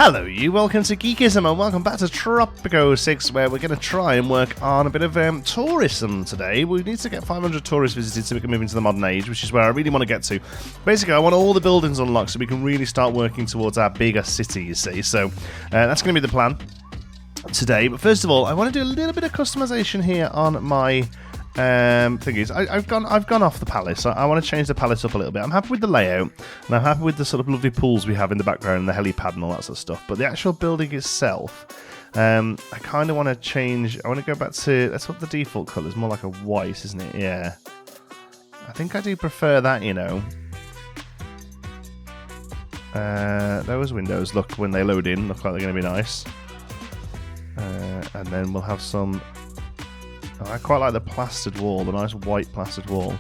Hello you, welcome to Geekism and welcome back to Tropico 6, where we're going to try and work on a bit of tourism today. We need to get 500 tourists visited so we can move into the modern age, which is where I really want to get to. Basically, I want all the buildings unlocked so we can really start working towards our bigger city, you see. So that's going to be the plan today. But first of all, I want to do a little bit of customization here on my thingies. I've gone off the palace. I want to change the palace up a little bit. I'm happy with the layout, and I'm happy with the sort of lovely pools we have in the background and the helipad and all that sort of stuff. But the actual building itself, I kind of want to change. I want to go back to, that's what the default colour is, more like a white, isn't it? Yeah. I think I do prefer that, you know. Those windows look, when they load in, look like they're going to be nice. And then we'll have some. I quite like the plastered wall, the nice white plastered wall.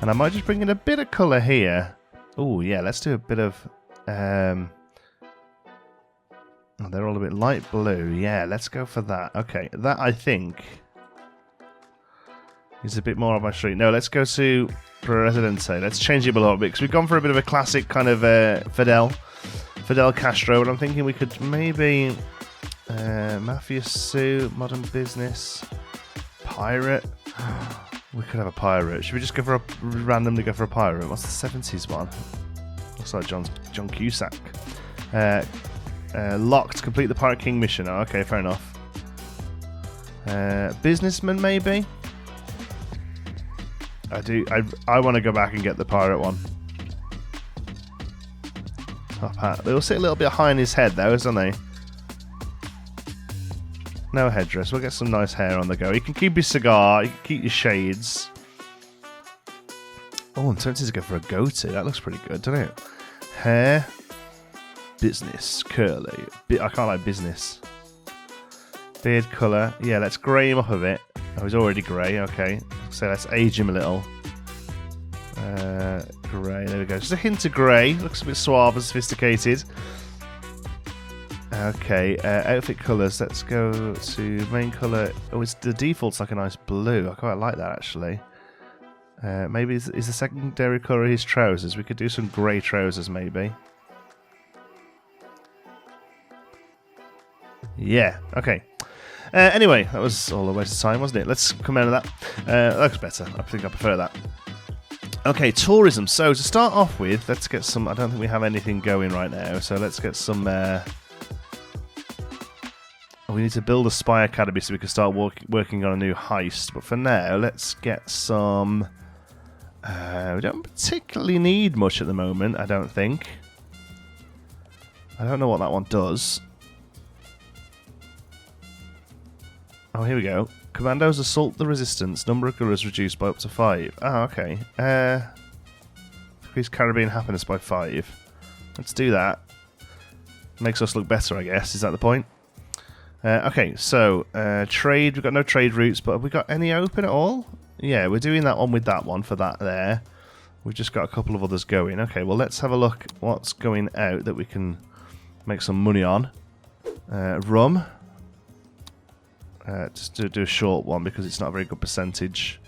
And I might just bring in a bit of colour here. Oh, yeah, let's do a bit of... oh, they're all a bit light blue. Yeah, let's go for that. Okay, that, I think, is a bit more of my street. No, let's go to Presidente. Let's change it a little bit, because we've gone for a bit of a classic kind of Fidel Castro, and I'm thinking we could maybe... Mafia suit, modern business... Pirate. We could have a pirate. Should we just go for randomly go for a pirate? What's the 70s one? Looks like John Cusack. Locked. Complete the Pirate King mission. Oh, okay, fair enough. Businessman, maybe. I want to go back and get the pirate one. Top hat. They all sit a little bit high in his head, though, don't they? No headdress. We'll get some nice hair on the go. You can keep your cigar. You can keep your shades. Oh, I'm tempted to go for a goatee. That looks pretty good, doesn't it? Hair. Business. Curly. I can't like business. Beard colour. Yeah, let's grey him up a bit. Oh, he's already grey. Okay. So let's age him a little. Grey. There we go. Just a hint of grey. Looks a bit suave and sophisticated. Okay, outfit colours. Let's go to main colour. Oh, it's the default's like a nice blue. I quite like that, actually. Maybe is the secondary colour his trousers? We could do some grey trousers, maybe. Yeah, okay. Anyway, that was all a waste of time, wasn't it? Let's come out of that. That looks better. I think I prefer that. Okay, tourism. So, to start off with, let's get some... I don't think we have anything going right now, so let's get some... we need to build a spy academy so we can start working on a new heist. But for now, let's get some... we don't particularly need much at the moment, I don't think. I don't know what that one does. Oh, here we go. Commandos assault the resistance. Number of guerrillas reduced by up to 5. Oh, okay. Increase Caribbean happiness by 5. Let's do that. Makes us look better, I guess. Is that the point? Okay, so trade. We've got no trade routes, but have we got any open at all? Yeah, we're doing that one with that one for that there. We've just got a couple of others going. Okay, well, let's have a look what's going out that we can make some money on. Rum. Just do a short one because it's not a very good percentage.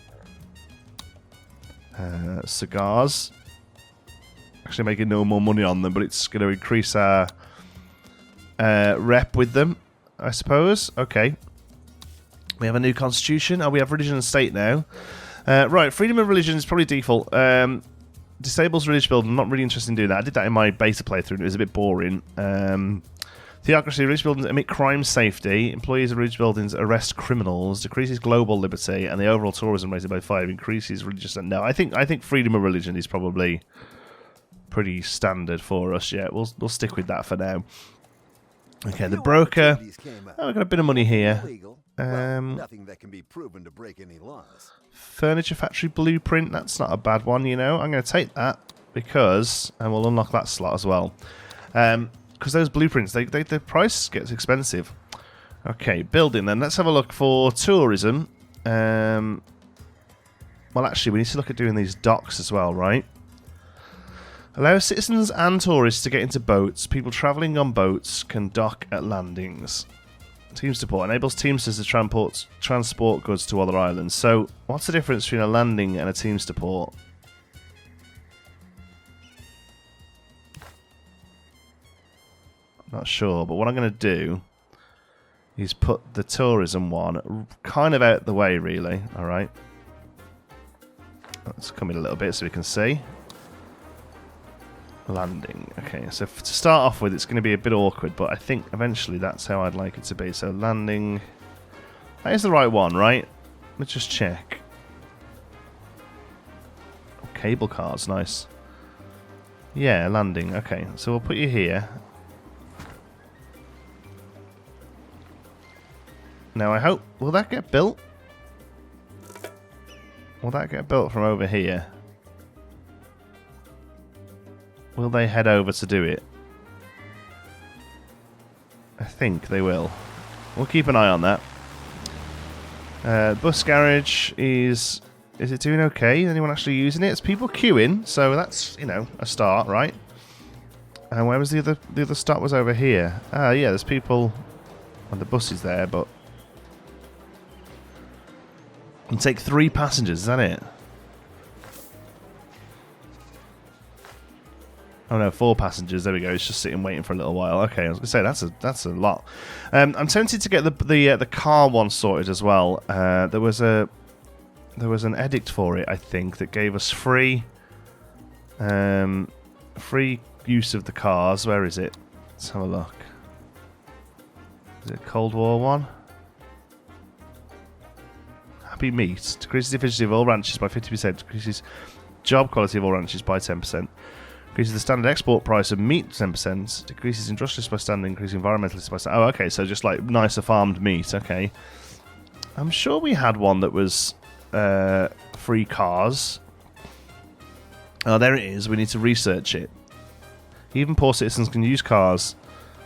Cigars. Actually making no more money on them, but it's going to increase our rep with them, I suppose. Okay. We have a new constitution. Oh, we have religion and state now. Right, freedom of religion is probably default. Disables religious building. I'm not really interested in doing that. I did that in my beta playthrough and it was a bit boring. Theocracy, religious buildings emit crime safety. Employees of religious buildings arrest criminals. Decreases global liberty. And the overall tourism rated by 5 increases religious... No, I think freedom of religion is probably pretty standard for us. Yeah, we'll stick with that for now. Okay, the broker. Oh, we've got a bit of money here. Nothing that can be proven to break any laws. Furniture factory blueprint. That's not a bad one, you know. I'm going to take that because, and we'll unlock that slot as well. Because those blueprints, the price gets expensive. Okay, building then. Let's have a look for tourism. Well, actually, we need to look at doing these docks as well, right? Allow citizens and tourists to get into boats. People travelling on boats can dock at landings. Teamster port enables Teamsters to transport goods to other islands. So, what's the difference between a landing and a Teamster port? Not sure, but what I'm going to do is put the tourism one kind of out the way, really. All right. Let's come in a little bit so we can see. Landing. Okay, so to start off with, it's going to be a bit awkward, but I think eventually that's how I'd like it to be. So landing. That is the right one, right? Let's just check. Oh, cable cars, nice. Yeah, landing. Okay, so we'll put you here. Now I hope... Will that get built? Will that get built from over here? Will they head over to do it? I think they will. We'll keep an eye on that. Bus garage is it doing okay? Anyone actually using it? It's people queuing, so that's, you know, a start, right? And where was the other stop? Was over here. Ah, yeah, there's people. And the bus is there, but you can take 3 passengers. Is that it? Oh no, 4 passengers. There we go. It's just sitting waiting for a little while. Okay, I was gonna say that's a lot. I'm tempted to get the car one sorted as well. There was an edict for it, I think, that gave us free use of the cars. Where is it? Let's have a look. Is it a Cold War one? Happy Meat decreases the efficiency of all ranches by 50%. Decreases job quality of all ranches by 10%. Increases the standard export price of meat 10%. Decreases industrialist by standard, increasing environmentalist by standard. Oh, okay, so just like nicer farmed meat. Okay. I'm sure we had one that was free cars. Oh, there it is. We need to research it. Even poor citizens can use cars.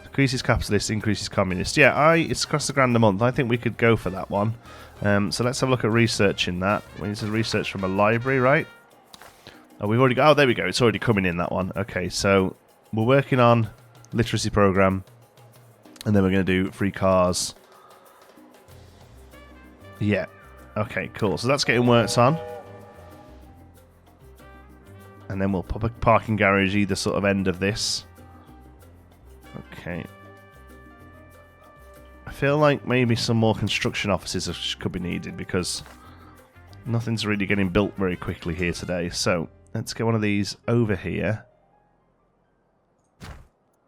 Decreases capitalist, increases communist. Yeah, it's across the grand a month. I think we could go for that one. So let's have a look at researching that. We need to research from a library, right? Oh, we've already got... Oh, there we go. It's already coming in, that one. Okay, so we're working on literacy program. And then we're going to do free cars. Yeah. Okay, cool. So that's getting worked on. And then we'll pop a parking garage either sort of end of this. Okay. I feel like maybe some more construction offices could be needed because nothing's really getting built very quickly here today. So let's get one of these over here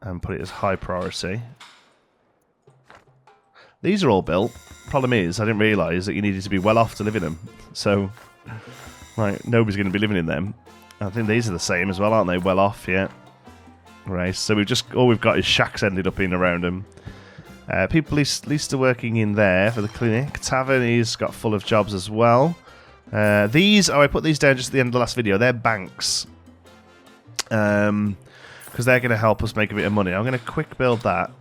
and put it as high priority. These are all built. Problem is, I didn't realise that you needed to be well off to live in them. So, right, nobody's going to be living in them. I think these are the same as well, aren't they? Well off, yeah. Right, so all we've got is shacks ended up in around them. People at least are working in there for the clinic. Tavern is got full of jobs as well. I put these down just at the end of the last video. They're banks. Because they're going to help us make a bit of money. I'm going to quick build that.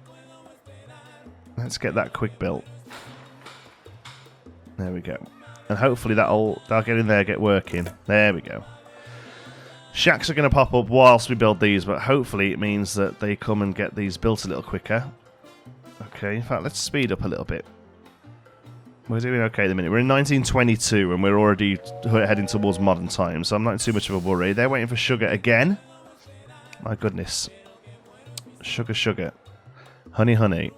Let's get that quick built. There we go. And hopefully they'll get in there, get working. There we go. Shacks are going to pop up whilst we build these, but hopefully it means that they come and get these built a little quicker. Okay, in fact, let's speed up a little bit. We're doing okay at the minute. We're in 1922 and we're already heading towards modern times, so I'm not in too much of a worry. They're waiting for sugar again. My goodness. Sugar, sugar. Honey, honey.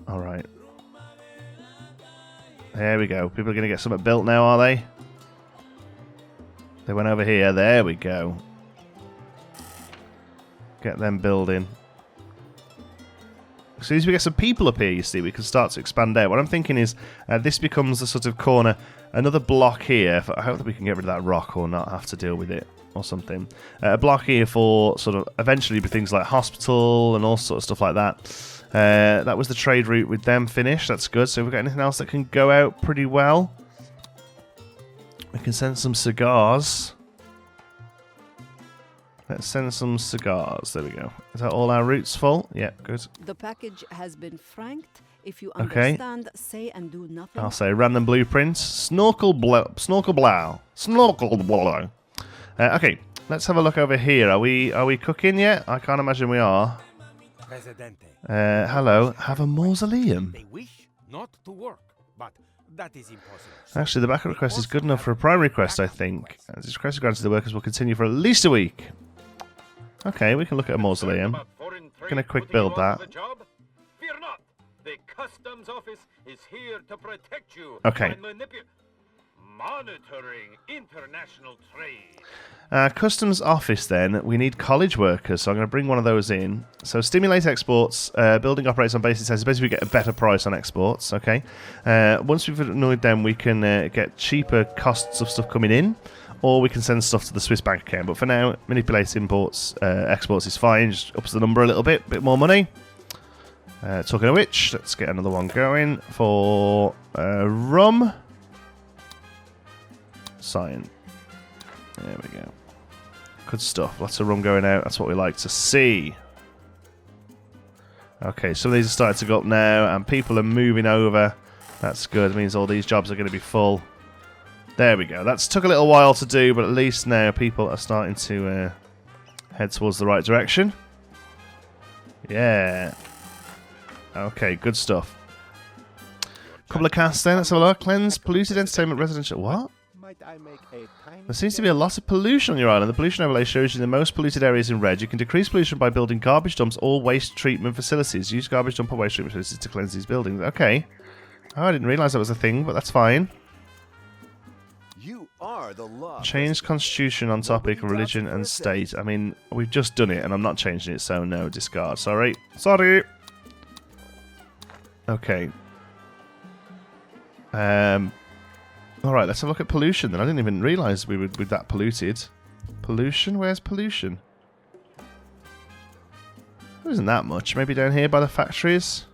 Alright. There we go. People are going to get something built now, are they? They went over here. There we go. Get them building. As soon as we get some people up here, you see, we can start to expand out. What I'm thinking is this becomes the sort of corner. Another block here. I hope that we can get rid of that rock or not have to deal with it or something. A block here for sort of eventually things like hospital and all sorts of stuff like that. That was the trade route with them finished. That's good. So we've got anything else that can go out pretty well. We can send some cigars. Let's send some cigars. There we go. Is that all our routes full? Yeah, good. The package has been franked. If you understand, say and do nothing. I'll say random blueprints. Snorkel blow. Snorkel blow. Snorkel blow. Okay, let's have a look over here. Are we cooking yet? I can't imagine we are. Hello. Have a mausoleum. They wish not to work, but that is impossible. Actually, the backup request is good enough for a primary request, I think. This request granted to the workers will continue for at least a week. Okay, we can look at a mausoleum. Gonna quick build that. Fear not. The customs office is here to protect you. Okay. Monitoring international trade. Customs office then, we need college workers, so I'm going to bring one of those in. So stimulate exports, building operates on basis as basically we get a better price on exports, okay? Once we've annoyed them, we can get cheaper costs of stuff coming in, or we can send stuff to the Swiss bank account. But for now, manipulate imports, exports is fine, just ups the number a little bit more money. Talking of which, let's get another one going for rum. Sign. There we go. Good stuff. Lots of rum going out. That's what we like to see. Okay, some of these are starting to go up now, and people are moving over. That's good. It means all these jobs are going to be full. There we go. That's took a little while to do, but at least now people are starting to head towards the right direction. Yeah. Okay, good stuff. Couple of casts then. Let's have a look. Cleanse, polluted entertainment, residential. What? There seems to be a lot of pollution on your island. The pollution overlay shows you the most polluted areas in red. You can decrease pollution by building garbage dumps or waste treatment facilities. Use garbage dump or waste treatment facilities to cleanse these buildings. Okay. Oh, I didn't realise that was a thing, but that's fine. You are the law. Change constitution on topic of religion and state. I mean, we've just done it, and I'm not changing it, so no, discard. Sorry. Sorry. Okay. Alright, let's have a look at pollution then. I didn't even realise we were that polluted. Pollution? Where's pollution? There isn't that much. Maybe down here by the factories?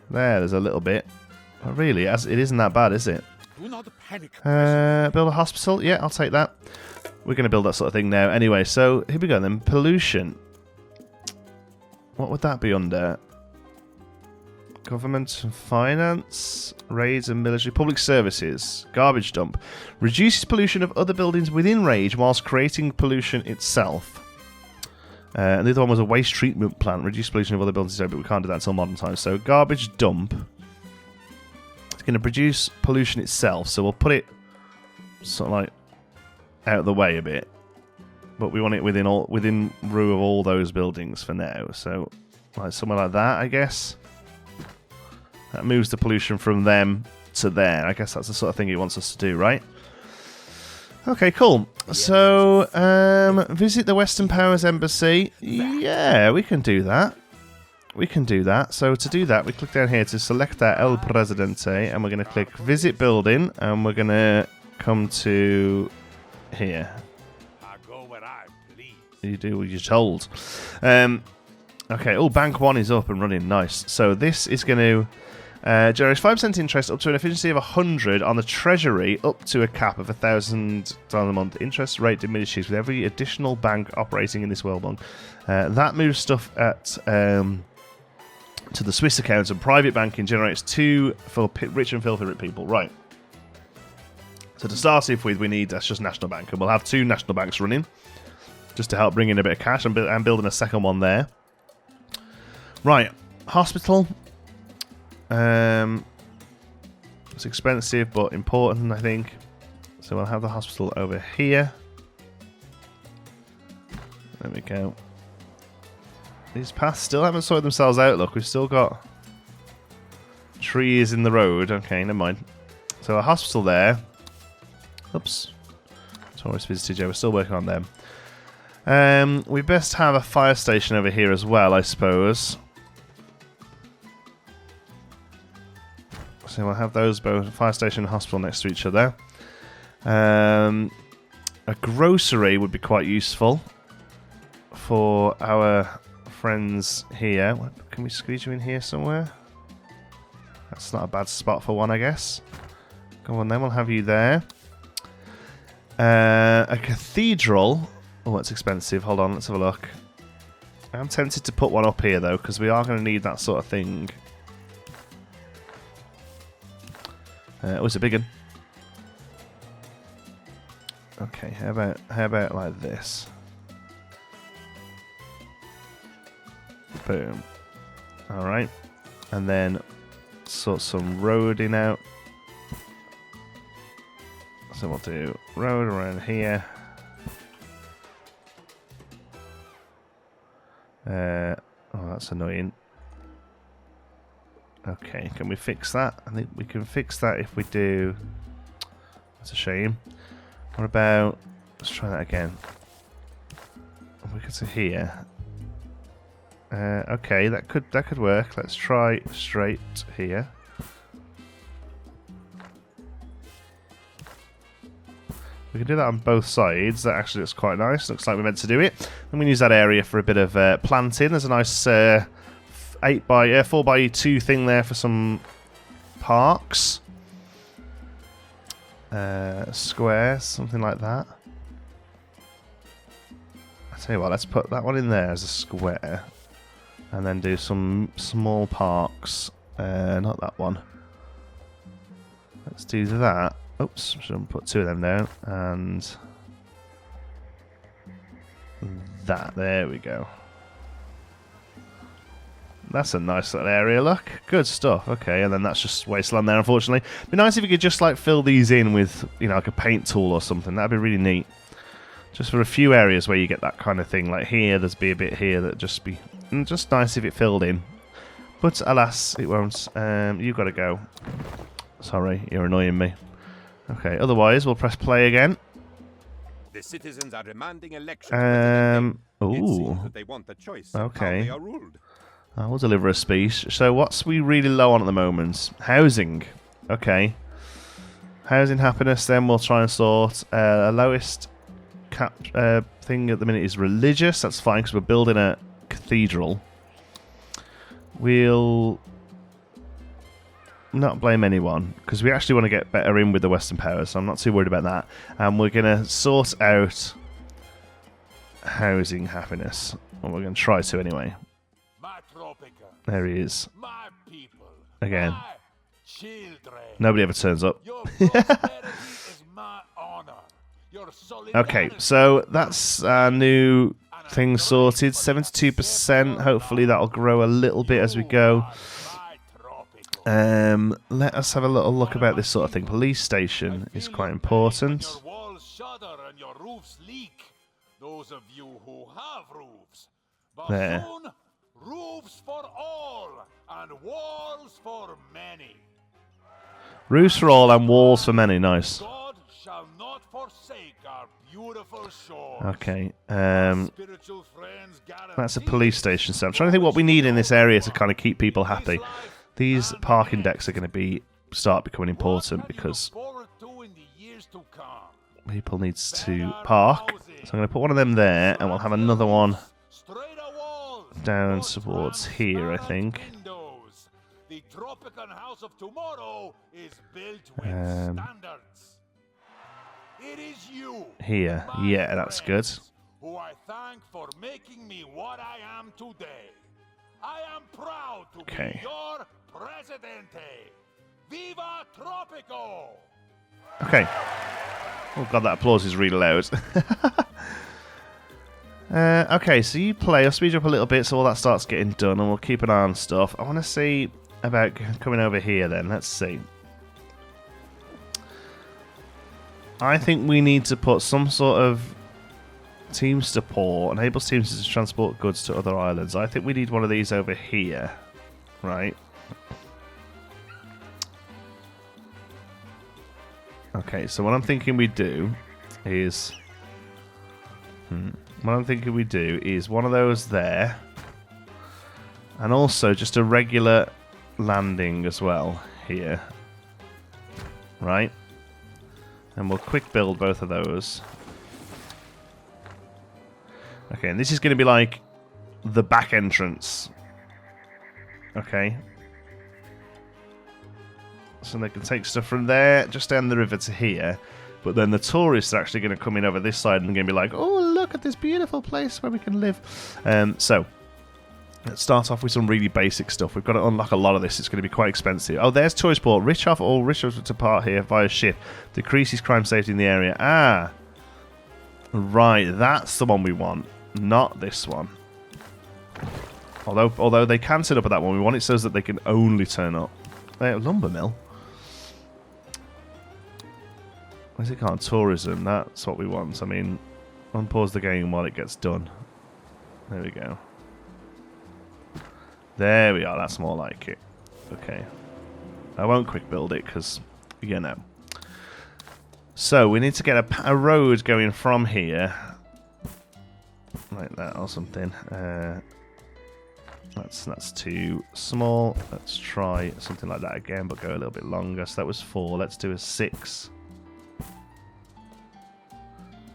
There's a little bit. But really, it isn't that bad, is it? Do not panic. Build a hospital? Yeah, I'll take that. We're going to build that sort of thing now. Anyway, so here we go then. Pollution. What would that be under? Government and finance, raids and military, public services, garbage dump. Reduces pollution of other buildings within rage whilst creating pollution itself. And the other one was a waste treatment plant. Reduce pollution of other buildings, but we can't do that until modern times. So garbage dump. It's going to produce pollution itself, so we'll put it sort of like out of the way a bit. But we want it within row of all those buildings for now. So like somewhere like that, I guess. That moves the pollution from them to there. I guess that's the sort of thing he wants us to do, right? Okay, cool. So, visit the Western Powers Embassy. Yeah, we can do that. We can do that. So to do that, we click down here to select that El Presidente, and we're going to click Visit Building, and we're going to come to here. I go where I please. You do what you're told. Okay, oh, Bank 1 is up and running. Nice. So this is going to generates 5% interest up to an efficiency of 100 on the treasury up to a cap of $1,000 a month. Interest rate diminishes with every additional bank operating in this world long. That moves stuff to the Swiss accounts, and private banking generates 2 for rich and filthy rich people. Right. So to start off with, we need, that's just National Bank, and we'll have 2 national banks running just to help bring in a bit of cash, and building a second one there. Right. Hospital. It's expensive but important, I think. So we'll have the hospital over here. There we go. These paths still haven't sorted themselves out. Look, we've still got trees in the road. Okay, never mind. So a hospital there. Oops. Tourist visited. Yeah, we're still working on them. We best have a fire station over here as well, I suppose. So we'll have those both, fire station and hospital, next to each other. A grocery would be quite useful for our friends here. Can we squeeze you in here somewhere? That's not a bad spot for one, I guess. Go on then, we'll have you there. A cathedral. Oh, that's expensive. Hold on, let's have a look. I'm tempted to put one up here, though, because we are going to need that sort of thing. Oh, it's a big one. Okay, how about like this? Boom. Alright. And then sort some roading out. So we'll do road around here. Oh, that's annoying. Okay, can we fix that? I think we can fix that if we do. That's a shame. What about? Let's try that again. We could say here. Okay, that could work. Let's try straight here. We can do that on both sides. That actually looks quite nice. Looks like we're meant to do it. I'm going to use that area for a bit of planting. There's a nice 4x2 thing there for some parks. Squares, something like that. I tell you what, let's put that one in there as a square. And then do some small parks. Not that one. Let's do that. Oops, shouldn't put two of them down. And that. There we go. That's a nice little area, look. Good stuff. Okay, and then that's just wasteland there, unfortunately. It'd be nice if you could just, like, fill these in with, you know, like a paint tool or something. That'd be really neat. Just for a few areas where you get that kind of thing. Like here, there's be a bit here that'd just be just nice if it filled in. But alas, it won't. You've got to go. Sorry, you're annoying me. Okay, otherwise we'll press play again. The citizens are demanding elections. Ooh. They want the choice. Okay. How they are ruled. I will deliver a speech. So what's we really low on at the moment? Housing. Okay. Housing happiness, then we'll try and sort. Lowest cap thing at the minute is religious. That's fine because we're building a cathedral. We'll not blame anyone because we actually want to get better in with the Western powers, so I'm not too worried about that. And we're going to sort out housing happiness. Well, we're going to try to anyway. There he is. My people, again. my children. Nobody ever turns up. Your prosperity is my honor. Your Okay, so that's our new thing sorted. 72%. Hopefully that'll grow a little bit as we go. Let us have a little look about this sort of thing. Police station is quite important. Your walls shudder and your roofs leak. Those of you who have roofs. But there. soon, roofs for all and walls for many. Roofs for all and walls for many. Nice. God shall not forsake our beautiful shores. Okay. Spiritual friends That's a police station. So I'm trying to think what we need in this area to kind of keep people happy. These parking decks are going to start becoming important because people need to park. So I'm going to put one of them there, and we'll have another one down towards here, I think. The Tropican house of tomorrow is built with standards. It is you, here. Yeah, that's good. who I thank for making me what I am today. I am proud to be your presidente. Viva Tropico! Okay. Oh god, that applause is really loud. Okay, so you play. I'll speed you up a little bit so all that starts getting done, and we'll keep an eye on stuff. I want to see about coming over here then. Let's see. I think we need to put some sort of Teamster port, enables Teamsters to transport goods to other islands. I think we need one of these over here. Right. Okay, so what I'm thinking we do is... What I'm thinking we do is one of those there. And also just a regular landing as well here. Right? And we'll quick build both of those. Okay, and this is going to be like the back entrance. Okay. So they can take stuff from there, just down the river to here. But then the tourists are actually going to come in over this side and going to be like, oh, look at this beautiful place where we can live. So, let's start off with some really basic stuff. We've got to unlock a lot of this. It's going to be quite expensive. Oh, there's Tourist Port. Rich off all rich to depart here via ship. Decreases crime safety in the area. Ah. Right, that's the one we want. Not this one. Although they can turn up at that one we want, it says that they can only turn up. Lumber mill. Where's it called? Tourism. That's what we want. I mean, unpause the game while it gets done. There we go. There we are. That's more like it. Okay. I won't quick build it because, you know. So we need to get a road going from here, like that or something. That's too small. Let's try something like that again, but go a little bit longer. So that was 4. Let's do a 6.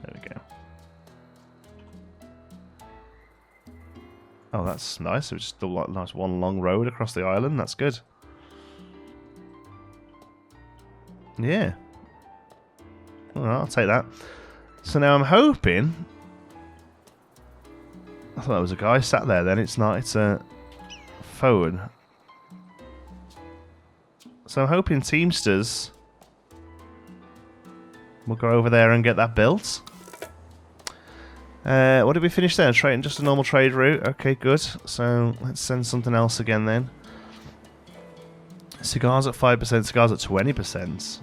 There we go. Oh, that's nice. It's just a nice one long road across the island. That's good. Yeah. Alright, I'll take that. So now I'm hoping... I thought there was a guy sat there then. It's not. It's a phone. So I'm hoping Teamsters will go over there and get that built. What did we finish there? Trade, just a normal trade route. Okay, good. So let's send something else again then. Cigars at 5%, cigars at 20%.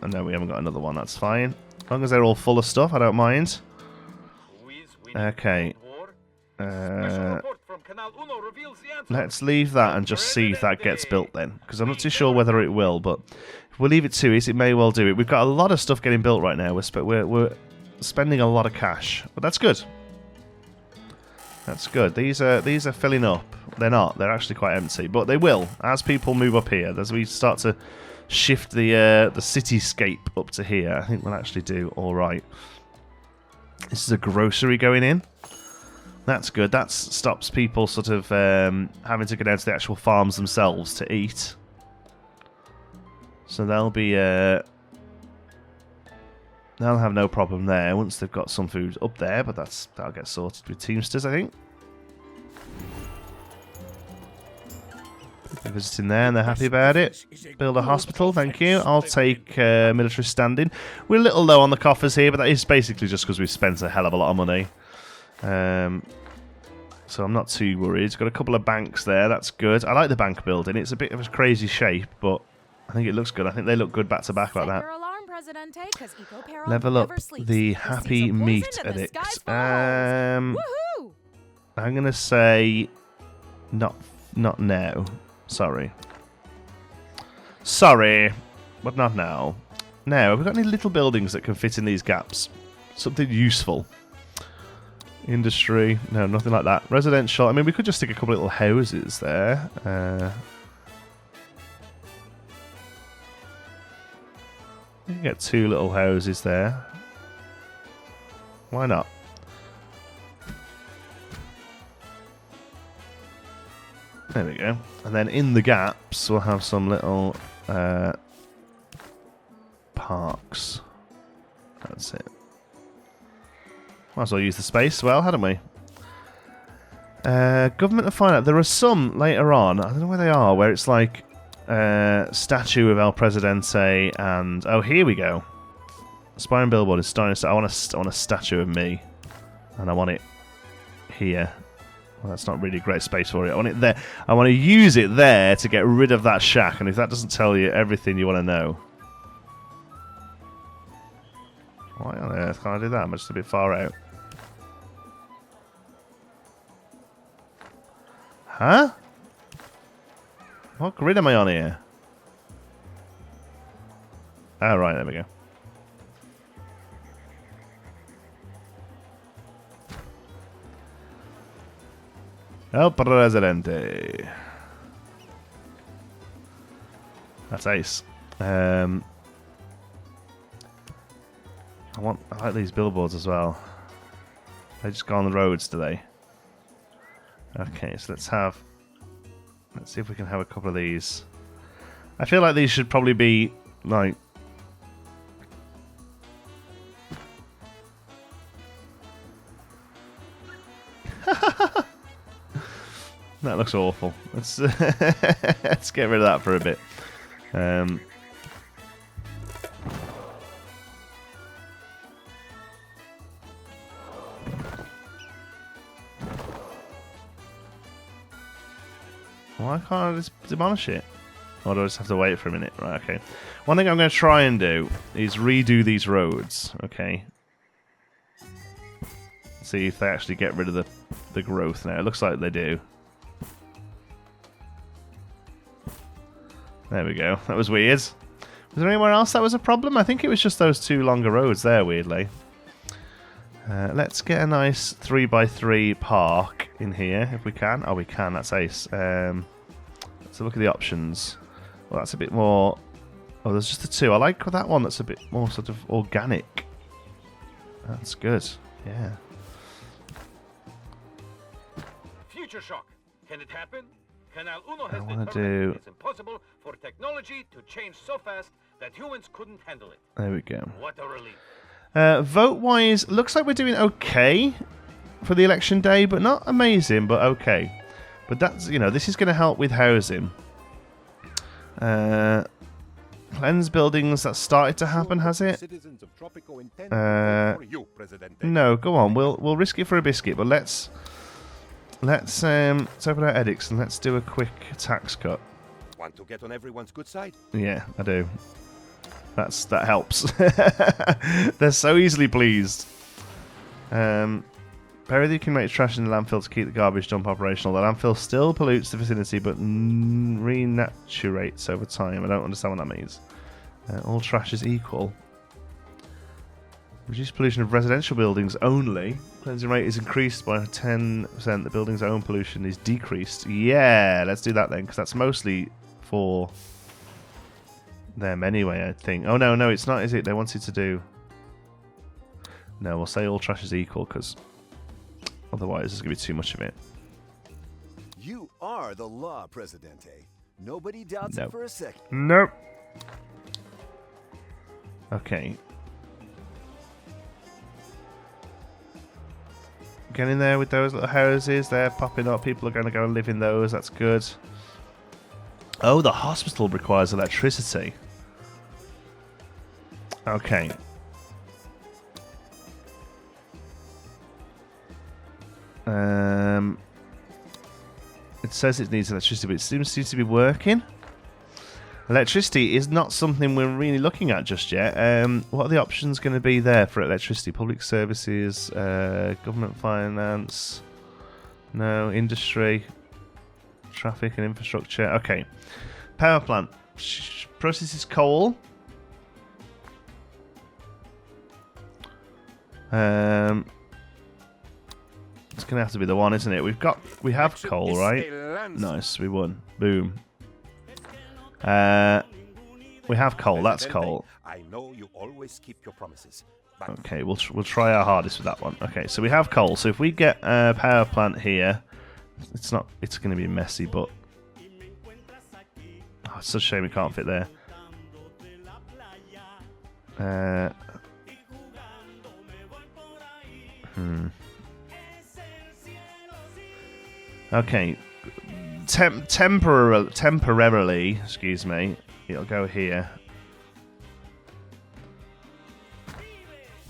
No, we haven't got another one. That's fine. As long as they're all full of stuff, I don't mind. Okay. Let's leave that and just see if that gets built then. Because I'm not too sure whether it will, but if we leave it to it, it may well do it. We've got a lot of stuff getting built right now. We're spending a lot of cash, but that's good. That's good. These are filling up. They're not. They're actually quite empty, but they will as people move up here. As we start to shift the cityscape up to here, I think we'll actually do all right. This is a grocery going in. That's good. That stops people sort of having to go down to the actual farms themselves to eat. So they'll be they'll have no problem there once they've got some food up there, but that'll get sorted with Teamsters, I think. They're visiting there and they're happy about it. Build a hospital, thank you. I'll take military standing. We're a little low on the coffers here, but that is basically just because we've spent a hell of a lot of money. So I'm not too worried. Got a couple of banks there, that's good. I like the bank building. It's a bit of a crazy shape, but I think it looks good. I think they look good back to back like that. Level up the happy meat addict. I'm gonna say not now. Sorry, but not now. Now, have we got any little buildings that can fit in these gaps? Something useful. Industry, no, nothing like that. Residential, I mean, we could just stick a couple of little houses there. We can get 2 little houses there. Why not? There we go. And then in the gaps, we'll have some little parks. That's it. Might as well use the space well, hadn't we? Government of Finance. There are some later on, I don't know where they are, where it's like statue of El Presidente and... Oh, here we go. Aspiring billboard is starting to... I want a statue of me. And I want it here. Well, that's not really a great space for it. I want it there. I want to use it there to get rid of that shack. And if that doesn't tell you everything you want to know... Why on earth can't I do that? I'm just a bit far out. Huh? What grid am I on here? Oh, right, there we go. El Presidente. That's ace. I like these billboards as well. They just go on the roads today. Okay, so let's see if we can have a couple of these. I feel like these should probably be like... That looks awful. Let's let's get rid of that for a bit. Why can't I just demolish it? Or do I just have to wait for a minute? Right, okay. One thing I'm going to try and do is redo these roads, okay? See if they actually get rid of the growth now. It looks like they do. There we go. That was weird. Was there anywhere else that was a problem? I think it was just those 2 longer roads there, weirdly. Let's get a nice 3x3 park in here, if we can. Oh, we can. That's ace. Let's look at the options. Well, that's a bit more... Oh, there's just the 2. I like that one that's a bit more sort of organic. That's good. Yeah. Future shock. Can it happen? Canal Uno has wanna determined it's impossible for technology to change so fast that humans couldn't handle it. There we go. What a relief. Vote-wise, looks like we're doing okay for the election day, but not amazing, but okay. But that's, you know, this is going to help with housing. Cleanse buildings, that started to happen, has it? Citizens of Tropico intend to vote for you, Presidente. No, go on. We'll risk it for a biscuit, but let's open our edicts and let's do a quick tax cut. Want to get on everyone's good side? Yeah, I do. That helps. They're so easily pleased. Bury the accumulated trash in the landfill to keep the garbage dump operational. The landfill still pollutes the vicinity, but renaturates over time. I don't understand what that means. All trash is equal. Reduce pollution of residential buildings only. Cleansing rate is increased by 10%. The building's own pollution is decreased. Yeah, let's do that then, because that's mostly for them anyway, I think. Oh, no, it's not, is it? They wanted to do... No, we'll say all trash is equal, because otherwise there's going to be too much of it. You are the law, Presidente. Nobody doubts it for a second. Nope. Okay. Get in there with those little houses. They're popping up. People are going to go and live in those. That's good. Oh, the hospital requires electricity. Okay. It says it needs electricity, but it seems to be working. Electricity is not something we're really looking at just yet. What are the options going to be there for electricity? Public services, government finance, no, industry, traffic and infrastructure. Okay. Power plant. Processes coal. It's going to have to be the one, isn't it? We have coal, right? Nice, we won. Boom. We have coal. That's coal. I know you always keep your promises. Okay, we'll try our hardest with that one. Okay, so we have coal. So if we get a power plant here, it's going to be messy, but it's such a shame we can't fit there. Okay. Temporarily, excuse me, it'll go here.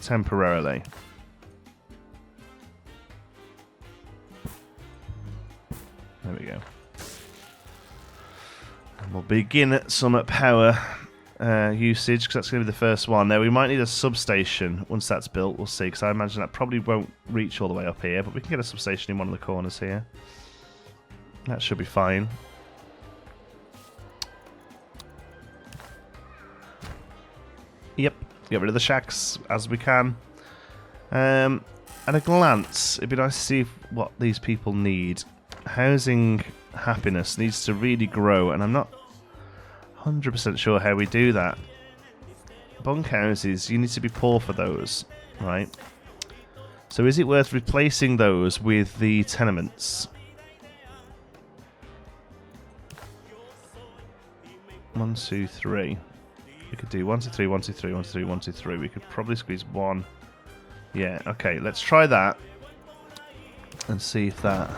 Temporarily. There we go. And we'll begin some power usage, because that's going to be the first one. Now, we might need a substation once that's built. We'll see, because I imagine that probably won't reach all the way up here, but we can get a substation in one of the corners here. That should be fine. Yep, get rid of the shacks as we can. At a glance, it'd be nice to see what these people need. Housing happiness needs to really grow, and I'm not 100% sure how we do that. Bunkhouses, you need to be poor for those, right? So is it worth replacing those with the tenements? 1, 2, 3. We could do 1, 2, 3, 1, 2, 3, 1, 2, 3, 1, 2, 3. We could probably squeeze 1. Yeah, okay, let's try that. And see if that...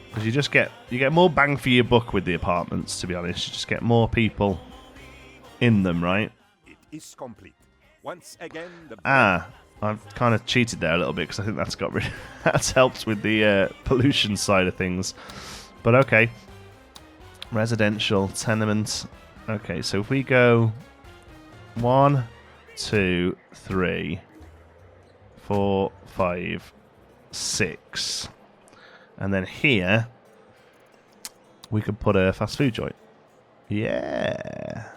Because you get more bang for your buck with the apartments, to be honest. You just get more people in them, right? It is complete. Once again, I've kind of cheated there a little bit, because I think that's helped with the pollution side of things. But okay. Residential, tenement. Okay, so if we go 1, 2, 3, 4, 5, 6, and then here we could put a fast food joint. Yeah.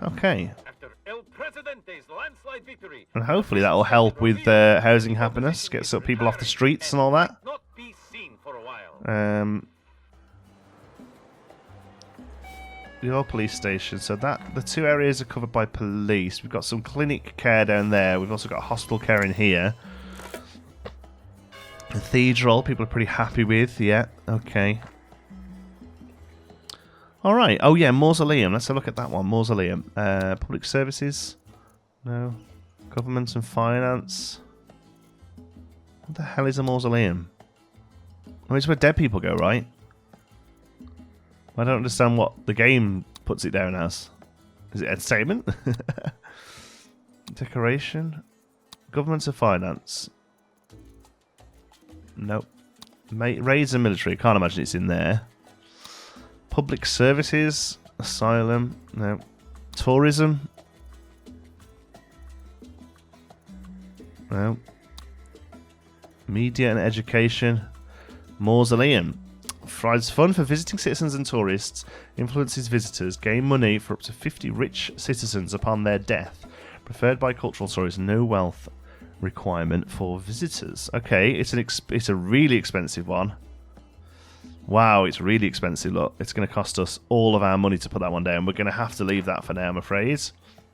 Okay. After El Presidente's landslide victory, And hopefully that will help with housing happiness, get some people off the streets and all that. not be seen for a while. Your police station. So that the 2 areas are covered by police. We've got some clinic care down there. We've also got hospital care in here. Cathedral, people are pretty happy with. Yeah, okay. Alright, oh yeah, Mausoleum. Let's have a look at that one. Mausoleum. Public services? No. Government and finance? What the hell is a mausoleum? I mean, it's where dead people go, right? I don't understand what the game puts it down as. Is it entertainment? Decoration? Government and finance? Nope. Raids and military. Can't imagine it's in there. Public services, asylum, no. Tourism, no. Media and education, mausoleum. Provides fun for visiting citizens and tourists, influences visitors, gain money for up to 50 rich citizens upon their death. Preferred by cultural stories, no wealth requirement for visitors. Okay, it's a really expensive one. Wow, it's really expensive. Look, it's going to cost us all of our money to put that one down. We're going to have to leave that for now, I'm afraid.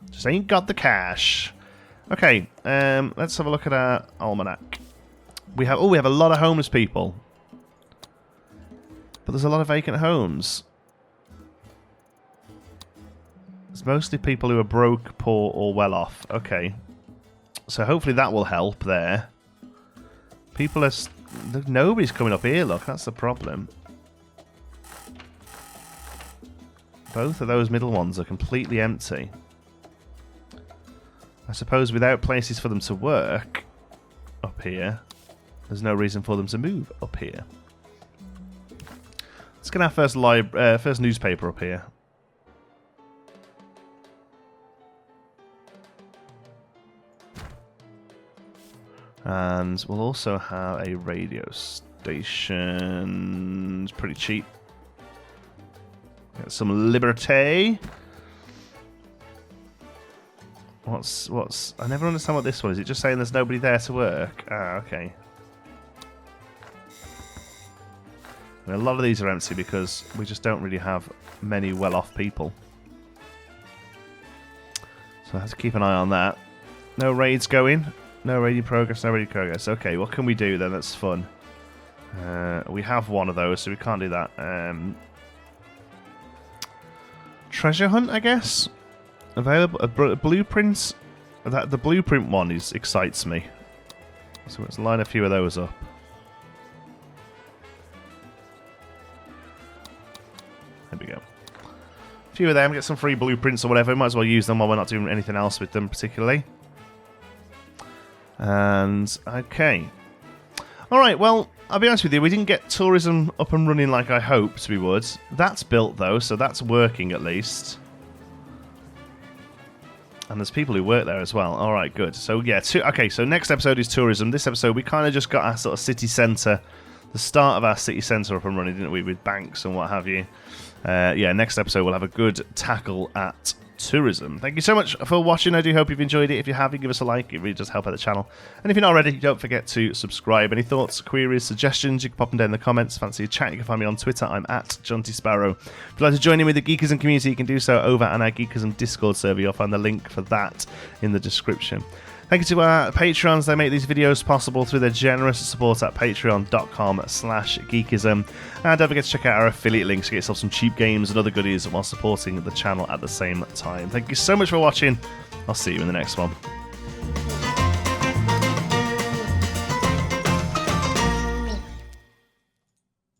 Just ain't got the cash. Okay, let's have a look at our almanac. We have a lot of homeless people. But there's a lot of vacant homes. It's mostly people who are broke, poor, or well off. Okay. So hopefully that will help there. People are... Nobody's coming up here, look. That's the problem. Both of those middle ones are completely empty. I suppose without places for them to work up here, there's no reason for them to move up here. Let's get our first newspaper up here. And we'll also have a radio station. It's pretty cheap. Get some liberté. What's... I never understand what this one is. Is it just saying there's nobody there to work? Ah, okay. And a lot of these are empty because we just don't really have many well-off people. So I have to keep an eye on that. No raids going. No raiding progress, no raiding progress. Okay, what can we do then? That's fun. We have one of those, so we can't do that. Treasure hunt, I guess. Available blueprints. The blueprint one excites me. So let's line a few of those up. There we go. A few of them, get some free blueprints or whatever. Might as well use them while we're not doing anything else with them particularly. And, okay. Alright, well, I'll be honest with you, we didn't get tourism up and running like I hoped we would. That's built, though, so that's working at least. And there's people who work there as well. Alright, good. So, yeah, okay, so next episode is tourism. This episode, we kind of just got our sort of city centre, the start of our city centre up and running, didn't we, with banks and what have you. Yeah, next episode we'll have a good tackle at tourism. Thank you so much for watching. I do hope you've enjoyed it. If you have, give us a like. It really does help out the channel. And if you're not already, don't forget to subscribe. Any thoughts, queries, suggestions, you can pop them down in the comments. Fancy a chat, you can find me on Twitter. I'm at JontySparrow. If you'd like to join in with the Geekism community, you can do so over on our Geekism Discord server. You'll find the link for that in the description. Thank you to our Patreons. They make these videos possible through their generous support at patreon.com/geekism. And don't forget to check out our affiliate links to get yourself some cheap games and other goodies while supporting the channel at the same time. Thank you so much for watching. I'll see you in the next one.